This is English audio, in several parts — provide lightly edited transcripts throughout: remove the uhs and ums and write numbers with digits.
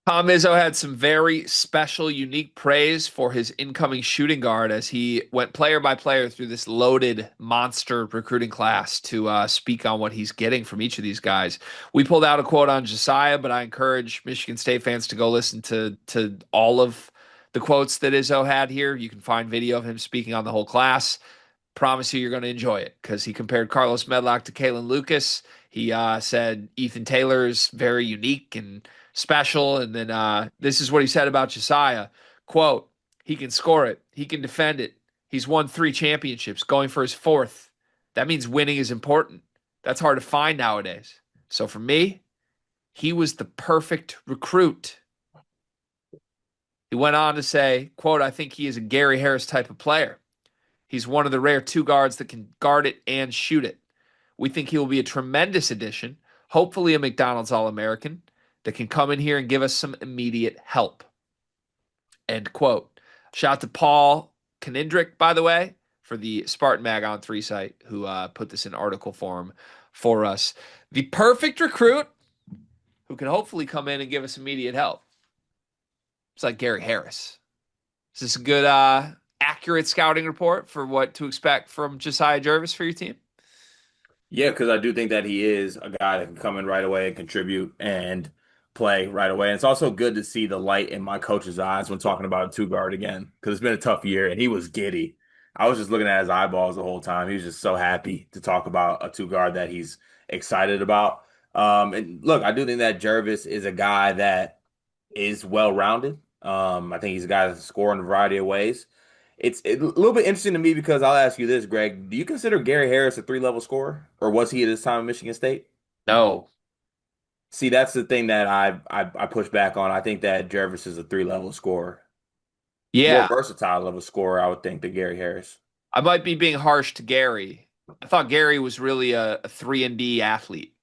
Tom Izzo had some very special, unique praise for his incoming shooting guard as he went player by player through this loaded monster recruiting class to speak on what he's getting from each of these guys. We pulled out a quote on Jasiah, but I encourage Michigan State fans to go listen to all of the quotes that Izzo had here. You can find video of him speaking on the whole class. Promise you, you're going to enjoy it because he compared Carlos Medlock to Kalen Lucas. He said Ethan Taylor is very unique and special. And then this is what he said about Jasiah. Quote, he can score it. He can defend it. He's won 3 championships, going for his fourth. That means winning is important. That's hard to find nowadays. So for me, he was the perfect recruit. He went on to say, quote, I think he is a Gary Harris type of player. He's one of the rare two guards that can guard it and shoot it. We think he will be a tremendous addition, hopefully a McDonald's All-American that can come in here and give us some immediate help. End quote. Shout out to Paul Knindrick, by the way, for the Spartan Mag on 3 site, who put this in article form for us. The perfect recruit who can hopefully come in and give us immediate help. It's like Gary Harris. Is this a good, accurate scouting report for what to expect from Jasiah Jervis for your team? Yeah, because I do think that he is a guy that can come in right away and contribute and play right away. And it's also good to see the light in my coach's eyes when talking about a two guard again, because it's been a tough year and he was giddy. I was just looking at his eyeballs the whole time. He was just so happy to talk about a two guard that he's excited about. And look, I do think that Jervis is a guy that is well rounded. I think he's a guy that can score in a variety of ways. It's a little bit interesting to me because I'll ask you this, Greg. Do you consider Gary Harris a three-level scorer, or was he at his time at Michigan State? No. See, that's the thing that I push back on. I think that Jervis is a three-level scorer, more Yeah, versatile level scorer, I would think, than Gary Harris. I might be being harsh to Gary. I thought Gary was really a 3 and D athlete.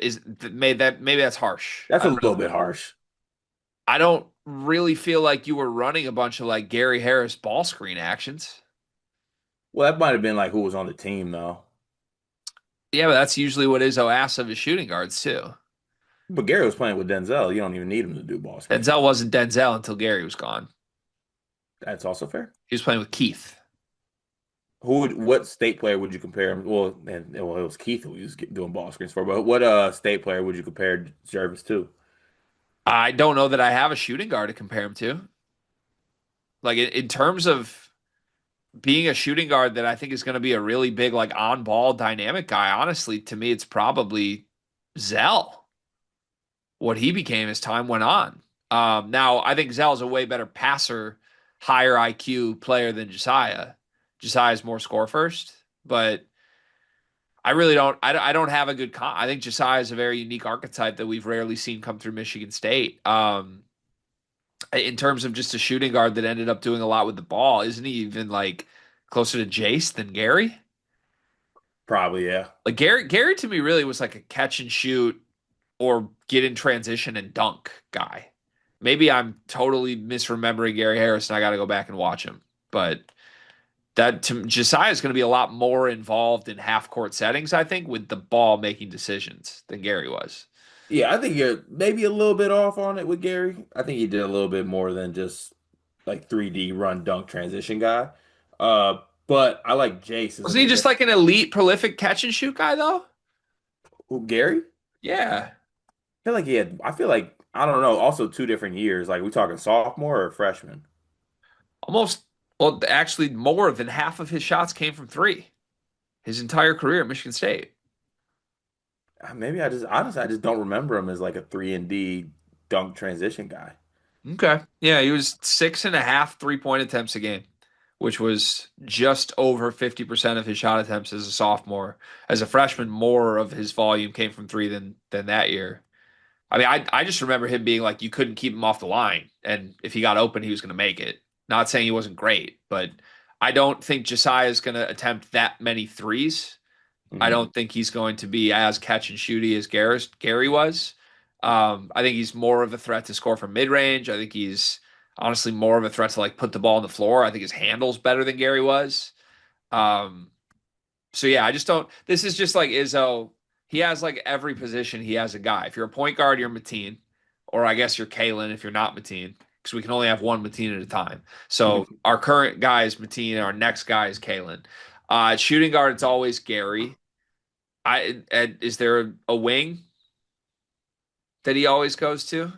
Is maybe that's harsh. That's I a don't little know. bit harsh. I don't really feel like you were running a bunch of like Gary Harris ball screen actions. Well, that might have been like who was on the team though. Yeah, but that's usually what Izzo asks of his shooting guards too. But Gary was playing with Denzel. You don't even need him to do ball screens. Denzel wasn't Denzel until Gary was gone. That's also fair. He was playing with Keith. What state player would you compare him? Well, it was Keith who he was doing ball screens for. But what state player would you compare Jervis to? I don't know that I have a shooting guard to compare him to. Like in terms of being a shooting guard that I think is going to be a really big like on ball dynamic guy. Honestly, to me, it's probably Zell. What he became as time went on. Now I think Zell's a way better passer, higher IQ player than Jasiah. Jasiah's more score first, but I really don't. I don't have a good. I think Jasiah is a very unique archetype that we've rarely seen come through Michigan State. In terms of just a shooting guard that ended up doing a lot with the ball, isn't he even like closer to Jace than Gary? Probably, yeah. Like Gary to me really was like a catch and shoot or get in transition and dunk guy. Maybe I'm totally misremembering Gary Harris and I got to go back and watch him. But Josiah is going to be a lot more involved in half court settings, I think, with the ball making decisions than Gary was. Yeah, I think you're maybe a little bit off on it with Gary. I think he did a little bit more than just like 3D run dunk transition guy. But I like Jace as Wasn't an he just example. like an elite, prolific catch and shoot guy though? Who, Gary? Yeah, I feel like I don't know, also 2 different years. Like we talking sophomore or freshman? almost. Well, actually, more than half of his shots came from three his entire career at Michigan State. Maybe I just don't remember him as like a 3 and D dunk transition guy. Okay. Yeah, he was 6.5 3-point attempts a game, which was just over 50% of his shot attempts as a sophomore. As a freshman, more of his volume came from three than that year. I mean, I just remember him being like you couldn't keep him off the line, and if he got open, he was going to make it. Not saying he wasn't great, but I don't think Josiah is going to attempt that many threes. I Hmm. don't think he's going to be as catch and shooty as Gary was. I think he's more of a threat to score from mid range. I think he's honestly more of a threat to like put the ball on the floor. I think his handle's better than Gary was. Um, so yeah, I just don't. This is just like Izzo. He has like every position. He has a guy. If you're a point guard, you're Mateen, or I guess you're Kalen if you're not Mateen, because we can only have one Mateen at a time. So our current guy is Mateen, our next guy is Kalen. Shooting guard, it's always Gary. Is there a wing that he always goes to?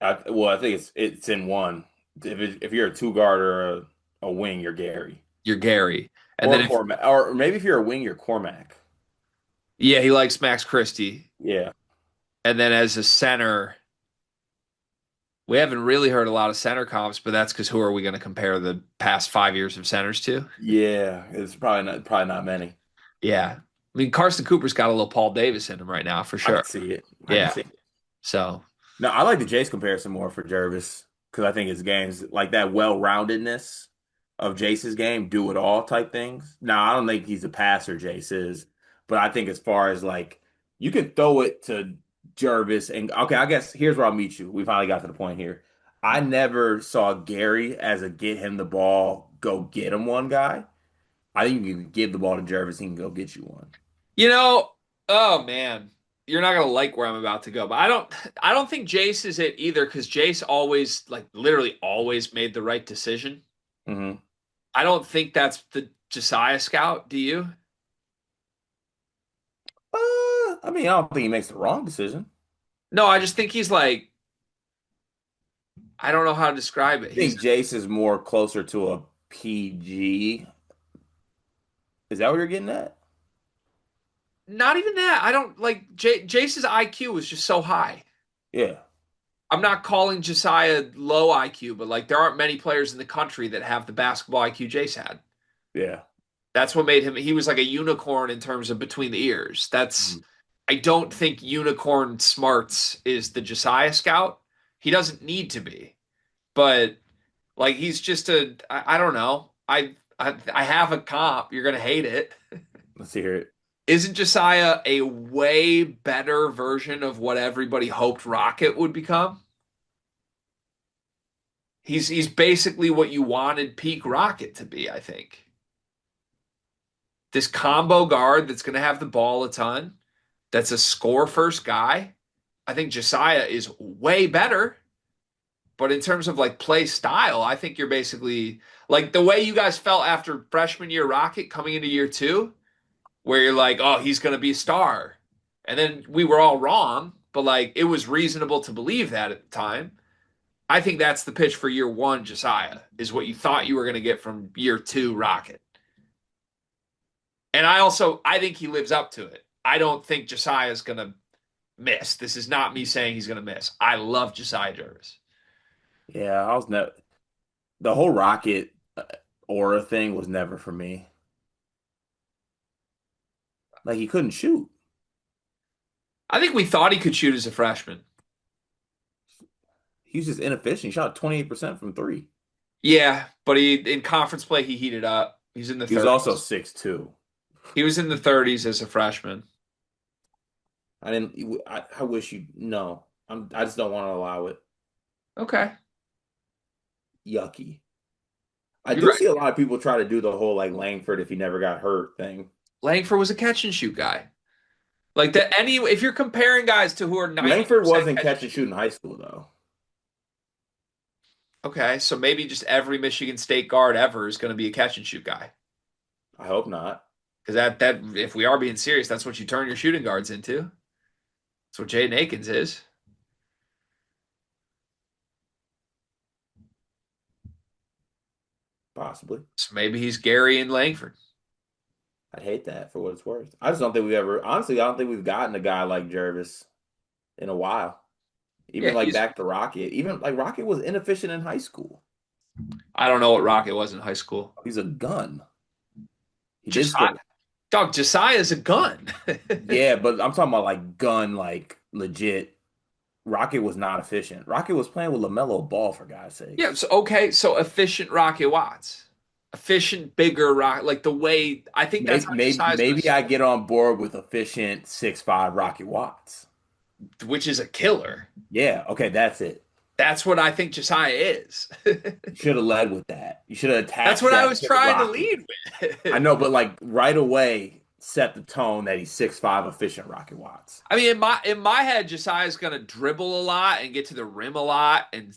Well, I think it's in one. If you're a two guard or a wing, you're Gary You're Gary. And then or if Cormac, or maybe if you're a wing, you're Cormac. yeah, he likes Max Christie. Yeah, And then as a center, we haven't really heard a lot of center comps, but that's because who are we going to compare the past 5 years of centers to? yeah. It's probably not many. Yeah. I mean, Carson Cooper's got a little Paul Davis in him right now for I sure. can see it. I can Yeah. see it. So, No, I like the Jace comparison more for Jervis because I think his game's like that well-roundedness of Jace's game, do it all type things. Now, I don't think he's a passer, Jace is, but I think as far as like you can throw it to Jervis and okay, I guess here's where I'll meet you. We finally got to the point here. I never saw Gary as a get him the ball, go get him one guy. I think you can give the ball to Jervis, he can go get you one. you know, oh man, you're not going to like where I'm about to go, but I don't think Jace is it either because Jace always, like literally always made the right decision. Hmm. I don't think that's the Jasiah scout. Do you? I mean, I don't think he makes the wrong decision. No, I just think he's like, I don't know how to describe it. I He's think Jace is more closer to a PG. Is that what you're getting at? not even that. I don't like Jace's IQ is just so high. Yeah, I'm not calling Jasiah low IQ, but like there aren't many players in the country that have the basketball IQ Jace had. yeah. That's what made him, he was like a unicorn in terms of between the ears. Mm. I don't think unicorn smarts is the Jasiah scout. He doesn't need to be, but like he's just I don't know. I have a comp. You're going to hate it. Let's hear it. Isn't Jasiah a way better version of what everybody hoped Rocket would become? He's basically what you wanted peak Rocket to be, I think. This combo guard that's going to have the ball a ton, that's a score first guy. I think Jasiah is way better, but in terms of like play style, I think you're basically like the way you guys felt after freshman year Rocket coming into year two, where you're like, oh, he's going to be a star. And then we were all wrong, but like it was reasonable to believe that at the time. I think that's the pitch for year one, Jasiah, is what you thought you were going to get from year two, Rocket. And I think he lives up to it. I don't think Jasiah is going to miss. This is not me saying he's going to miss. I love Jasiah Jervis. Yeah, I was never the whole Rocket aura thing was never for me. Like he couldn't shoot. I think we thought he could shoot as a freshman. He was just inefficient. He shot 28% from three. Yeah, but he in conference play he heated up. He's in the He was also 30s. 6'2". He was in the 30s as a freshman. I didn't. I wish you no. I just don't want to allow it. Okay. Yucky. I You're do right. see a lot of people try to do the whole like Langford if he never got hurt thing. Langford was a catch and shoot guy. Like that any if you're comparing guys to who are Langford 90% wasn't catch and catch and shoot. shoot in high school though. Okay, so maybe just every Michigan State guard ever is going to be a catch and shoot guy. I hope not. Because that if we are being serious, that's what you turn your shooting guards into. That's what Jaden Akins is. Possibly. So maybe he's Gary and Langford. I'd hate that for what it's worth. I just don't think we ever honestly, I don't think we've gotten a guy like Jervis in a while. Yeah, Even like he's back to Rocket. Even like Rocket was inefficient in high school. I don't know what Rocket was in high school. He's a gun. He did Josiah, score. dog, Josiah's a gun. Yeah, but I'm talking about like gun, like legit. Rocket was not efficient. Rocket was playing with LaMelo Ball for God's Yeah, sakes. so okay, so efficient Rocket Watts. Efficient, bigger Rocket. Like the way I think that's Maybe how maybe Josiah's gonna maybe I score, get on board with efficient 6'5" Rocket Watts. which is a killer. Yeah, okay, that's it. That's what I think Josiah is. You should have led with that. You should have That's attached what I that was to the trying to Rocket. lead I with. know, but like right away, set the tone that he's 6'5", efficient Rocket Watts. I mean, in my head, Jasiah's going to dribble a lot and get to the rim a lot and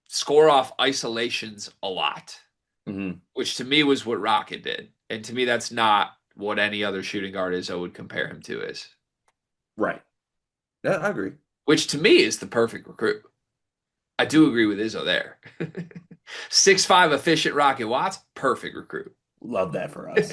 score off isolations a lot, Hmm. which to me was what Rocket did. And to me, that's not what any other shooting guard Izzo would compare him to is, Right. Yeah, I agree. which to me is the perfect recruit. I do agree with Izzo there. 6'5" efficient Rocket Watts, perfect recruit. Love that for us.